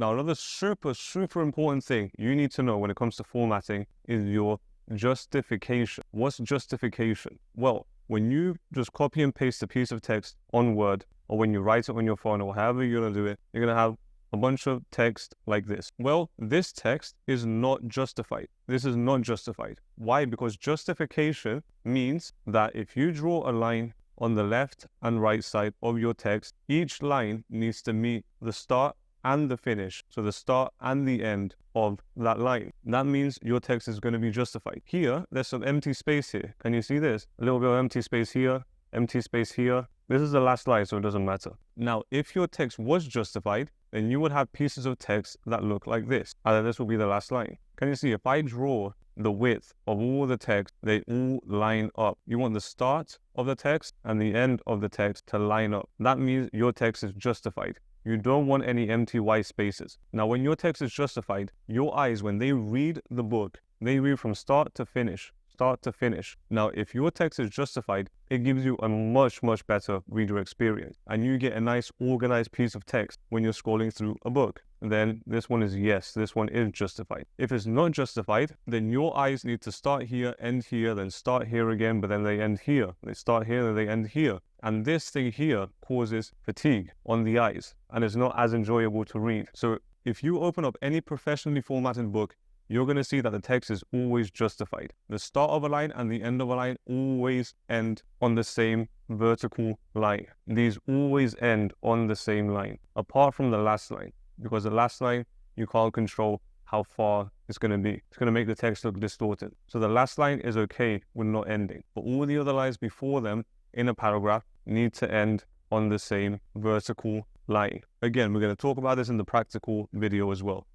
Now, another super important thing you need to know when it comes to formatting is your justification. What's justification? Well, when you just copy and paste a piece of text on Word, or when you write it on your phone, or however you're going to do it, you're going to have a bunch of text like this. Well, this text is not justified. This is not justified. Why? Because justification means that if you draw a line on the left and right side of your text, each line needs to meet the start and the finish. So the start and the end of that line. That means your text is going to be justified. Here, there's some empty space here. Can you see this? A little bit of empty space here, empty space here. This is the last line, so it doesn't matter. Now, if your text was justified, then you would have pieces of text that look like this. And then this will be the last line. Can you see? If I draw the width of all the text, they all line up. You want the start of the text and the end of the text to line up. That means your text is justified. You don't want any empty white spaces. Now, when your text is justified, your eyes, when they read the book, they read from start to finish. Start to finish. Now, if your text is justified, it gives you a much better reader experience, and you get a nice organized piece of text when you're scrolling through a book. Then this one is yes, this one is justified. If it's not justified, then your eyes need to start here, end here, then start here again, but then they end here. They start here, then they end here. And this thing here causes fatigue on the eyes, and it's not as enjoyable to read. So if you open up any professionally formatted book, you're going to see that the text is always justified. The start of a line and the end of a line always end on the same vertical line. These always end on the same line, apart from the last line, because the last line, you can't control how far it's going to be. It's going to make the text look distorted. So the last line is okay with not ending, but all the other lines before them in a paragraph need to end on the same vertical line. Again, we're going to talk about this in the practical video as well.